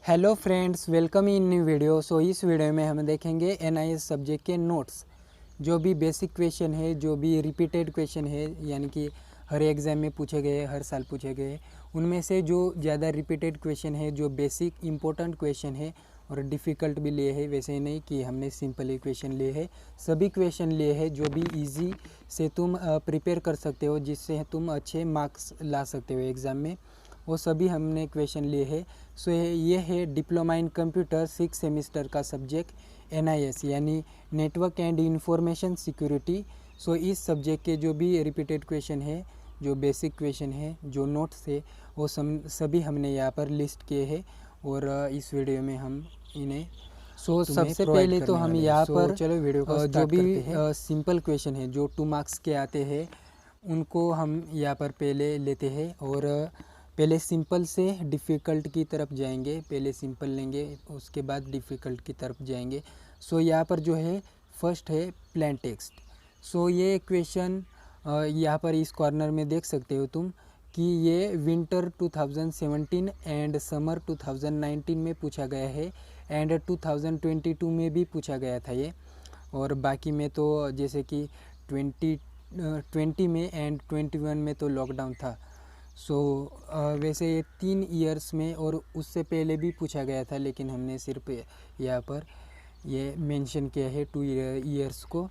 Hello friends, welcome in new video. इस video में हम देखेंगे एनआईएस सब्जेक्ट के नोट्स, जो भी बेसिक क्वेश्चन है, जो भी रिपीटेड क्वेश्चन है, यानी कि हर एग्ज़ाम में पूछे गए, हर साल पूछे गए, उनमें से जो ज़्यादा रिपीटेड क्वेश्चन है, जो बेसिक इंपॉर्टेंट क्वेश्चन है और डिफ़िकल्ट भी लिए हैं। वैसे ही नहीं कि हमने सिंपल ही क्वेश्चन लिए हैं, सभी क्वेश्चन लिए हैं जो भी इजी से तुम प्रिपेयर कर सकते हो, जिससे तुम अच्छे मार्क्स ला सकते हो एग्ज़ाम में। वो सभी हमने क्वेश्चन लिए हैं। ये है डिप्लोमा इन कंप्यूटर 6 सेमिस्टर का सब्जेक्ट एनआईएस, यानी नेटवर्क एंड इंफॉर्मेशन सिक्योरिटी। इस सब्जेक्ट के जो भी रिपीटेड क्वेश्चन है, जो बेसिक क्वेश्चन है, जो नोट्स है, वो सभी हमने यहाँ पर लिस्ट किए हैं और इस वीडियो में हम इन्हें सबसे पहले तो हम यहाँ पर चलो वीडियो को जो भी सिंपल क्वेश्चन है, जो 2 मार्क्स के आते हैं, उनको हम यहाँ पर पहले लेते हैं और पहले सिंपल से डिफ़िकल्ट की तरफ जाएंगे। पहले सिंपल लेंगे, उसके बाद डिफ़िकल्ट की तरफ जाएंगे। यहाँ पर जो है फर्स्ट है प्लेन टेक्स्ट। ये क्वेश्चन यहाँ पर इस कॉर्नर में देख सकते हो तुम कि ये विंटर 2017 एंड समर 2019 में पूछा गया है एंड 2022 में भी पूछा गया था ये। और बाकी में तो जैसे कि 2020 में एंड 21 में तो लॉकडाउन था। वैसे ये 3 ईयर्स में और उससे पहले भी पूछा गया था, लेकिन हमने सिर्फ यहाँ पर ये मेंशन किया है 2 ईयर्स को।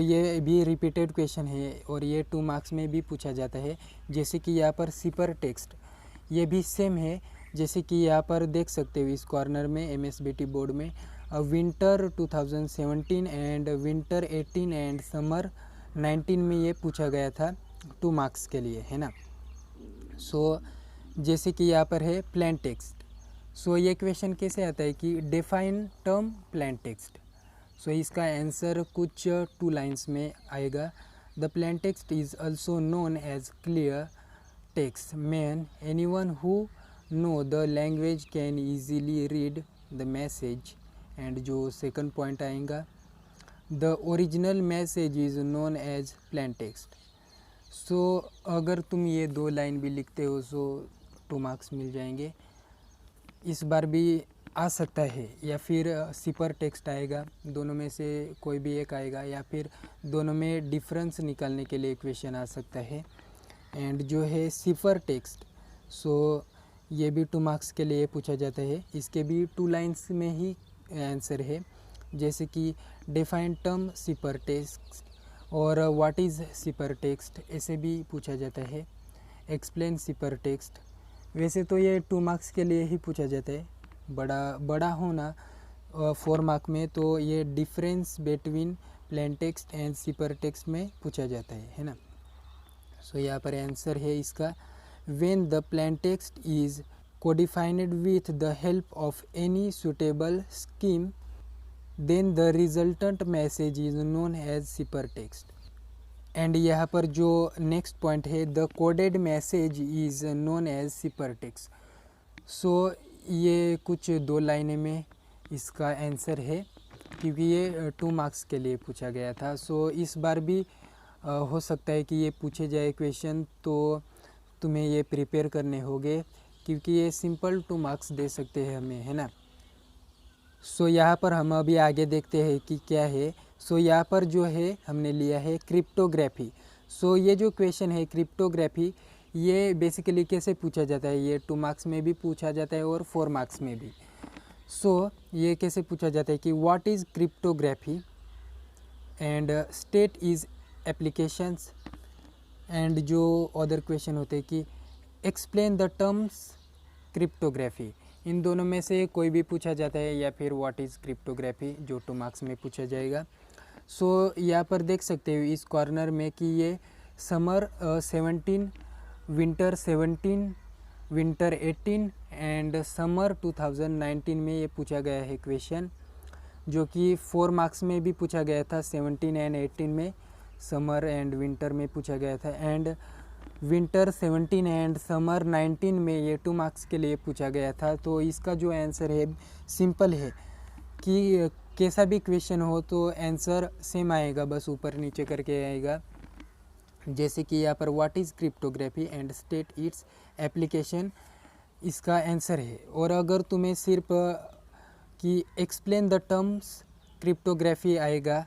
ये भी रिपीटेड क्वेश्चन है और ये 2 मार्क्स में भी पूछा जाता है। जैसे कि यहाँ पर सिपर टेक्स्ट, ये भी सेम है। जैसे कि यहाँ पर देख सकते हो इस कॉर्नर में एमएसबीटी बोर्ड में winter 2017 and winter 18 and summer 19 में ये पूछा गया था 2 मार्क्स के लिए, है ना। जैसे कि यहाँ पर है प्लेन टेक्स्ट। ये क्वेश्चन कैसे आता है कि डिफाइन टर्म प्लेन टेक्स्ट। इसका आंसर कुछ 2 लाइन्स में आएगा। The plain text is also known as clear text man anyone who know the language can easily read the message. And जो सेकंड पॉइंट आएगा, the original message is known as plain text. अगर तुम ये 2 line भी लिखते हो 2 marks मिल जाएंगे। इस बार भी आ सकता है, या फिर सिपर टेक्स्ट आएगा, दोनों में से कोई भी एक आएगा, या फिर दोनों में डिफरेंस निकालने के लिए क्वेश्चन आ सकता है। एंड जो है सिपर टेक्स्ट, ये भी 2 मार्क्स के लिए पूछा जाता है। इसके भी 2 लाइन्स में ही आंसर है। जैसे कि डिफाइन टर्म सिपर टेक्स्ट और व्हाट इज़ सिपर टेक्स्ट, ऐसे भी पूछा जाता है। एक्सप्लेन सिपर टेक्स्ट, वैसे तो ये 2 मार्क्स के लिए ही पूछा जाता है। बड़ा होना 4 मार्क में, तो ये difference between plain text and sipper text में पूछा जाता है ना। यहाँ पर आंसर है इसका, when the plain text is codified with the help of any suitable scheme then the resultant message is known as cipher text. And यहाँ पर जो नेक्स्ट पॉइंट है, the coded message is known as cipher text. ये कुछ 2 लाइनें में इसका answer है, क्योंकि ये 2 मार्क्स के लिए पूछा गया था। इस बार भी हो सकता है कि ये पूछे जाए क्वेश्चन, तो तुम्हें ये प्रिपेयर करने होंगे, क्योंकि ये सिंपल 2 मार्क्स दे सकते हैं हमें, है ना। यहाँ पर हम अभी आगे देखते हैं कि क्या है। यहाँ पर जो है हमने लिया है क्रिप्टोग्राफी। ये जो क्वेश्चन है क्रिप्टोग्राफी, ये बेसिकली कैसे पूछा जाता है, ये 2 मार्क्स में भी पूछा जाता है और 4 मार्क्स में भी। ये कैसे पूछा जाता है कि what is cryptography and state is applications. And जो अदर क्वेश्चन होते हैं कि एक्सप्लेन द टर्म्स क्रिप्टोग्राफी। इन दोनों में से कोई भी पूछा जाता है, या फिर व्हाट इज़ क्रिप्टोग्राफी, जो 2 मार्क्स में पूछा जाएगा। यहाँ पर देख सकते हो इस कॉर्नर में कि ये summer 17, winter 17, winter 18 and summer 2019 में ये पूछा गया है क्वेश्चन, जो कि 4 मार्क्स में भी पूछा गया था। 17 एंड 18 में समर एंड विंटर में पूछा गया था, एंड विंटर 17 एंड समर 19 में ये 2 मार्क्स के लिए पूछा गया था। तो इसका जो आंसर है सिंपल है कि कैसा भी क्वेश्चन हो तो आंसर सेम आएगा, बस ऊपर नीचे करके आएगा। जैसे कि यहाँ पर what is cryptography and state its application. इसका आंसर है। और अगर तुम्हें सिर्फ कि एक्सप्लेन द टर्म्स क्रिप्टोग्राफी आएगा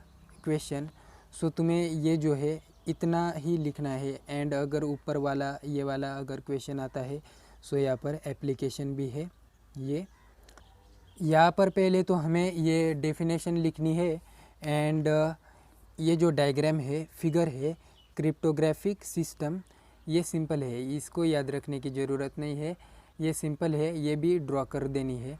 क्वेश्चन, सो तुम्हें ये जो है इतना ही लिखना है। एंड अगर ऊपर वाला ये वाला अगर क्वेश्चन आता है सो यहाँ पर एप्लीकेशन भी है। ये यहाँ पर पहले तो हमें ये डेफिनेशन लिखनी है। एंड ये जो डायग्राम है, फिगर है, क्रिप्टोग्राफिक सिस्टम, ये सिंपल है, इसको याद रखने की ज़रूरत नहीं है, ये सिंपल है, ये भी ड्रॉ कर देनी है।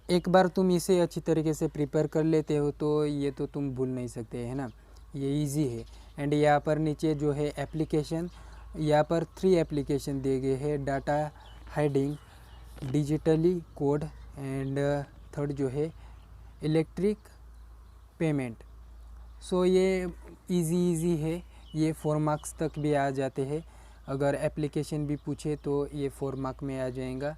एक बार तुम इसे अच्छी तरीके से प्रिपेयर कर लेते हो तो ये तो तुम भूल नहीं सकते, है ना, ये इजी है। एंड यहाँ पर नीचे जो है एप्लीकेशन, यहाँ पर 3 एप्लीकेशन दिए गए हैं, data hiding, digitally code and third जो है इलेक्ट्रिक पेमेंट। सो ये इजी है, ये 4 मार्क्स तक भी आ जाते हैं। अगर एप्लीकेशन भी पूछे तो ये 4 मार्क में आ जाएगा।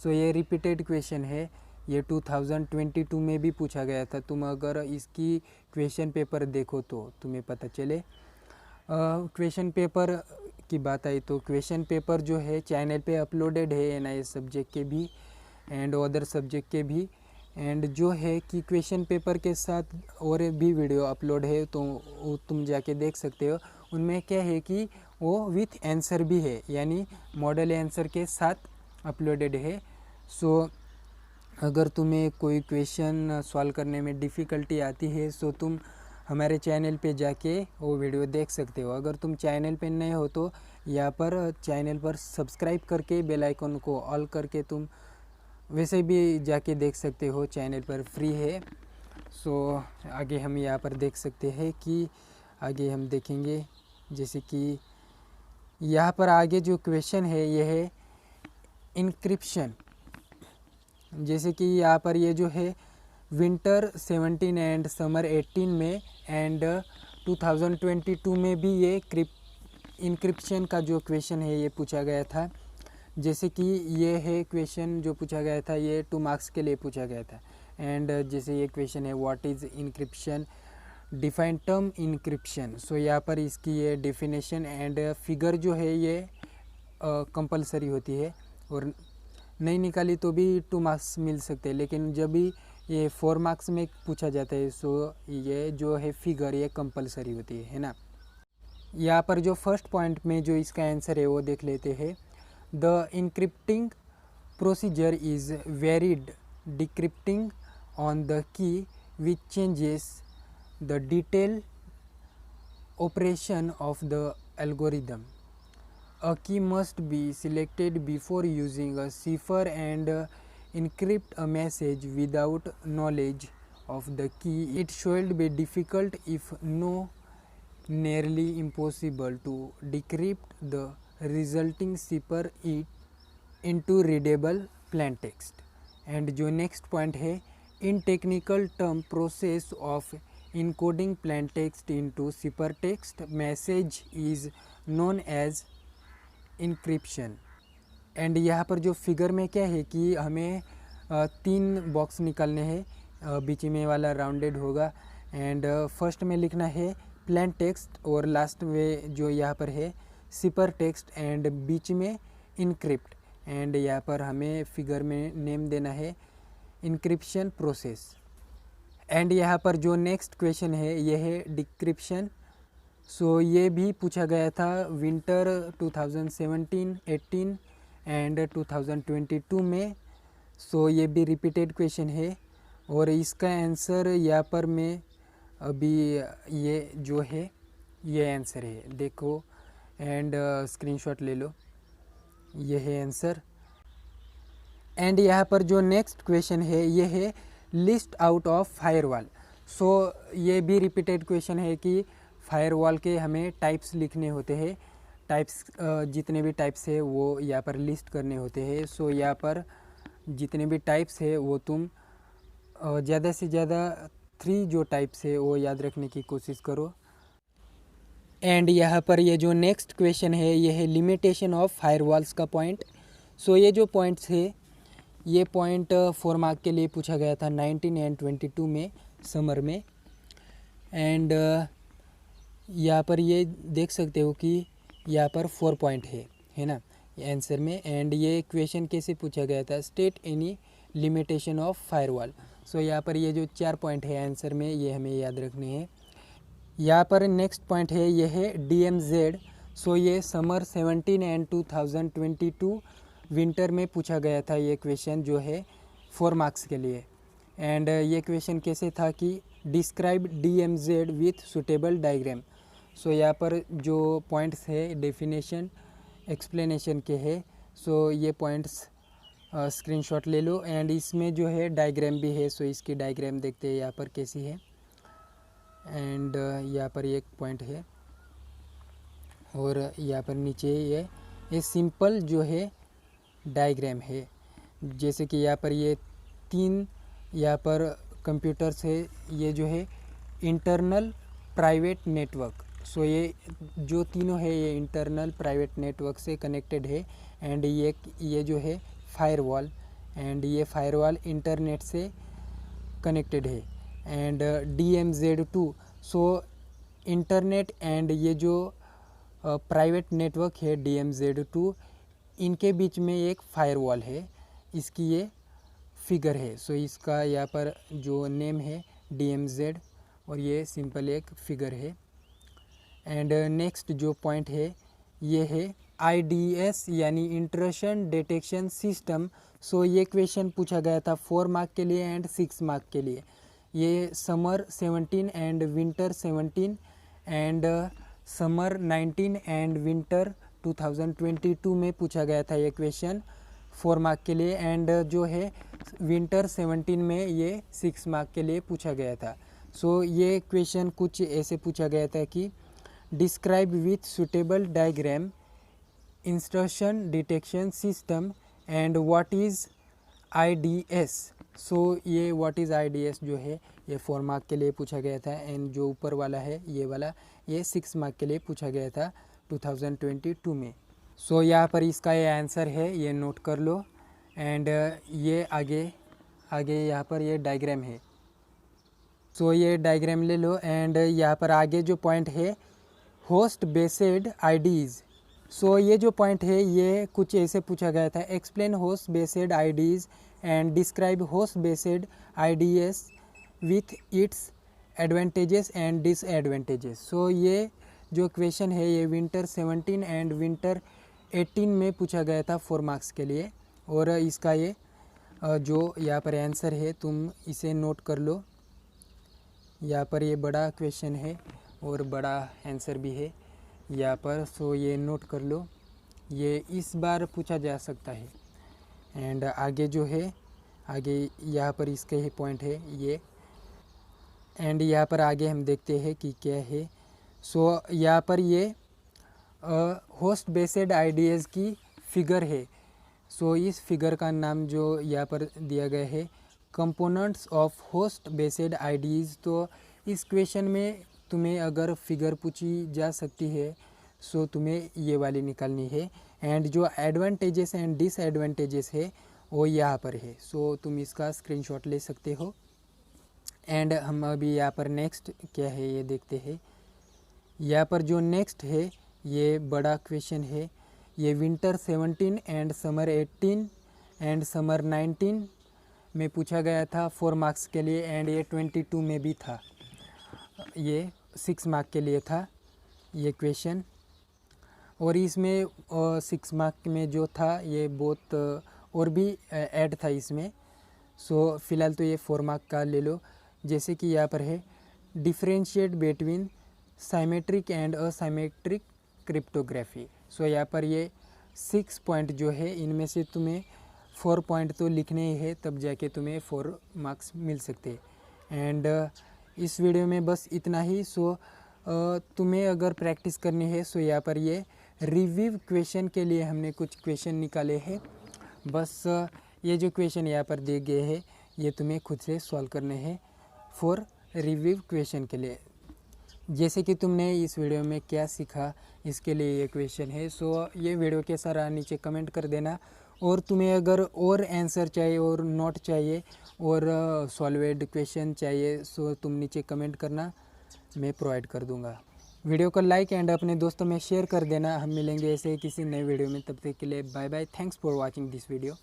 सो ये रिपीटेड क्वेश्चन है, ये 2022 में भी पूछा गया था। तुम अगर इसकी क्वेश्चन पेपर देखो तो तुम्हें पता चले। क्वेश्चन पेपर की बात आई तो क्वेश्चन पेपर जो है चैनल पे अपलोडेड है, NIS सब्जेक्ट के भी एंड अदर सब्जेक्ट के भी। एंड जो है कि क्वेश्चन पेपर के साथ और भी वीडियो अपलोड है तो वो तुम जाके देख सकते हो। उनमें क्या है कि वो विथ आंसर भी है, यानी मॉडल आंसर के साथ अपलोडेड है। सो अगर तुम्हें कोई क्वेश्चन सॉल्व करने में डिफ़िकल्टी आती है सो तुम हमारे चैनल पे जाके वो वीडियो देख सकते हो। अगर तुम चैनल पे नए हो तो यहाँ पर चैनल पर सब्सक्राइब करके बेल आइकन को ऑल करके तुम वैसे भी जाके देख सकते हो, चैनल पर फ्री है। सो आगे हम यहाँ पर देख सकते हैं कि आगे हम देखेंगे, जैसे कि यहाँ पर आगे जो क्वेश्चन है ये है इनक्रिप्शन। जैसे कि यहाँ पर ये जो है विंटर 17 एंड समर 18 में एंड 2022 में भी ये इनक्रिप्शन का जो क्वेश्चन है ये पूछा गया था। जैसे कि ये है क्वेश्चन जो पूछा गया था, ये 2 मार्क्स के लिए पूछा गया था। एंड जैसे ये क्वेश्चन है what is encryption, define term encryption. So यहाँ पर इसकी ये डेफिनेशन एंड फिगर जो है ये कंपलसरी होती है, और नहीं निकाली तो भी 2 मार्क्स मिल सकते हैं। लेकिन जब भी ये 4 मार्क्स में पूछा जाता है सो ये जो है फिगर ये कंपलसरी होती है ना। यहाँ पर जो फर्स्ट पॉइंट में जो इसका आंसर है वो देख लेते हैं। The encrypting procedure is varied decrypting on the key which changes the detail operation of the algorithm. A key must be selected before using a cipher and encrypt a message without knowledge of the key. It should be difficult, if no nearly impossible, to decrypt the resulting cipher into readable plain text. And जो next point है, in technical term process of encoding plain text into cipher text message is known as encryption. And यहाँ पर जो figure में क्या है कि हमें 3 बॉक्स निकालने हैं, बीच में वाला राउंडेड होगा। एंड फर्स्ट में लिखना है प्लेन टेक्स्ट और लास्ट में जो यहाँ पर है सिपर टेक्स्ट एंड बीच में इनक्रिप्ट। एंड यहाँ पर हमें फिगर में नेम देना है इनक्रिप्शन प्रोसेस। एंड यहाँ पर जो नेक्स्ट क्वेश्चन है ये है डिक्रिप्शन। सो ये भी पूछा गया था विंटर 2017-18 एंड 2022 में। सो ये भी रिपीटेड क्वेश्चन है और इसका आंसर यहाँ पर मैं अभी ये जो है ये आंसर है, देखो एंड स्क्रीनशॉट ले लो, ये है आंसर। एंड यहाँ पर जो नेक्स्ट क्वेश्चन है ये है लिस्ट आउट ऑफ फायरवॉल। सो ये भी रिपीटेड क्वेश्चन है कि फायरवॉल के हमें टाइप्स लिखने होते हैं, टाइप्स जितने भी टाइप्स है वो यहाँ पर लिस्ट करने होते हैं। सो यहाँ पर जितने भी टाइप्स है वो तुम ज़्यादा से ज़्यादा 3 जो टाइप्स है वो याद रखने की कोशिश करो। एंड यहाँ पर ये जो नेक्स्ट क्वेश्चन है ये है लिमिटेशन ऑफ फायरवॉल्स का पॉइंट। सो ये जो पॉइंट्स है ये पॉइंट 4 मार्क के लिए पूछा गया था 19 एंड 22 में समर में। एंड यहाँ पर ये देख सकते हो कि यहाँ पर 4 पॉइंट है ना। आंसर में। एंड ये क्वेश्चन कैसे पूछा गया था, state any limitation of firewall. So यहाँ पर ये जो 4 पॉइंट है आंसर में, ये हमें याद रखने हैं। यहाँ पर नेक्स्ट पॉइंट है, ये है DMZ। सो ये समर 17 एंड 2022 विंटर में पूछा गया था ये क्वेश्चन, जो है 4 मार्क्स के लिए। एंड ये क्वेश्चन कैसे था कि describe DMZ with suitable diagram. So यहाँ पर जो पॉइंट्स है डेफिनेशन एक्सप्लेनेशन के है। सो ये पॉइंट्स स्क्रीनशॉट ले लो। एंड इसमें जो है डायग्राम भी है, सो इसकी डायग्राम देखते हैं यहाँ पर कैसी है। एंड यहाँ पर एक पॉइंट है और यहाँ पर नीचे ये सिंपल जो है डायग्राम है। जैसे कि यहाँ पर ये 3 यहाँ पर कंप्यूटर्स है, ये जो है इंटरनल प्राइवेट नेटवर्क। सो ये जो तीनों है ये इंटरनल प्राइवेट नेटवर्क से कनेक्टेड है। एंड ये जो है फायरवॉल, एंड ये फायरवॉल इंटरनेट से कनेक्टेड है। And DMZ2, so internet and ये जो प्राइवेट नेटवर्क है DMZ2, इनके बीच में एक फायरवॉल है, इसकी ये फिगर है। सो इसका यहाँ पर जो नेम है DMZ और ये सिंपल एक फिगर है। एंड नेक्स्ट जो पॉइंट है ये है IDS यानी इंट्रूशन डिटेक्शन सिस्टम। सो ये क्वेश्चन पूछा गया था 4 मार्क के लिए एंड 6 मार्क के लिए। ये summer 17 and winter 17 and summer 19 and winter 2022 में पूछा गया था ये क्वेश्चन 4 मार्क के लिए। एंड जो है विंटर 17 में ये 6 मार्क के लिए पूछा गया था। सो ये क्वेश्चन कुछ ऐसे पूछा गया था कि describe with suitable diagram instruction detection system and what is IDS। सो ये व्हाट इज़ IDS जो है ये 4 मार्क के लिए पूछा गया था। एंड जो ऊपर वाला है ये वाला, ये 6 मार्क के लिए पूछा गया था 2022 में। सो यहाँ पर इसका ये आंसर है, ये नोट कर लो। एंड ये आगे यहाँ पर ये डायग्राम है, सो ये डायग्राम ले लो। एंड यहाँ पर आगे जो पॉइंट है होस्ट बेस्ड IDs। सो ये जो पॉइंट है ये कुछ ऐसे पूछा गया था, explain host based IDs and describe host based IDS with its advantages and disadvantages. So ये जो क्वेश्चन है ये विंटर 17 एंड विंटर 18 में पूछा गया था 4 मार्क्स के लिए। और इसका ये जो यहाँ पर आंसर है तुम इसे नोट कर लो। यहाँ पर ये बड़ा क्वेश्चन है और बड़ा आंसर भी है यहाँ पर, सो ये नोट कर लो, ये इस बार पूछा जा सकता है। एंड आगे जो है आगे यहाँ पर इसके ही पॉइंट है ये। एंड यहाँ पर आगे हम देखते हैं कि क्या है। सो यहाँ पर ये होस्ट बेस्ड IDS की फिगर है। सो इस फिगर का नाम जो यहाँ पर दिया गया है components of host based IDs। तो इस क्वेश्चन में तुम्हें अगर फिगर पूछी जा सकती है सो तुम्हें ये वाली निकालनी है। एंड जो एडवांटेजेस एंड डिसएडवांटेजेस है वो यहाँ पर है, सो तुम इसका स्क्रीनशॉट ले सकते हो। एंड हम अभी यहाँ पर नेक्स्ट क्या है ये देखते हैं। यहाँ पर जो नेक्स्ट है ये बड़ा क्वेश्चन है, ये winter 17 and summer 18 and summer 19 में पूछा गया था 4 मार्क्स के लिए। एंड ये 22 में भी था, ये 6 मार्क के लिए था ये क्वेश्चन। और इसमें 6 मार्क में जो था ये बहुत और भी ऐड था इसमें। सो फिलहाल तो ये 4 मार्क का ले लो। जैसे कि यहाँ पर है differentiate between symmetric and asymmetric cryptography. So यहाँ पर ये 6 पॉइंट जो है इनमें से तुम्हें 4 पॉइंट तो लिखने ही है, तब जाके तुम्हें 4 मार्क्स मिल सकते। एंड इस वीडियो में बस इतना ही। सो तुम्हें अगर प्रैक्टिस करनी है सो यहाँ पर ये रिव्यू क्वेश्चन के लिए हमने कुछ क्वेश्चन निकाले हैं। बस ये जो क्वेश्चन यहाँ पर दिए गए हैं ये तुम्हें खुद से सॉल्व करने हैं फॉर रिव्यू क्वेश्चन के लिए। जैसे कि तुमने इस वीडियो में क्या सीखा इसके लिए ये क्वेश्चन है। सो ये वीडियो कैसा रहा नीचे कमेंट कर देना। और तुम्हें अगर और आंसर चाहिए और नोट चाहिए और सॉल्वेड क्वेश्चन चाहिए सो तुम नीचे कमेंट करना, मैं प्रोवाइड कर दूंगा। वीडियो को लाइक एंड अपने दोस्तों में शेयर कर देना। हम मिलेंगे ऐसे किसी नए वीडियो में, तब तक के लिए bye bye. Thanks for watching this video.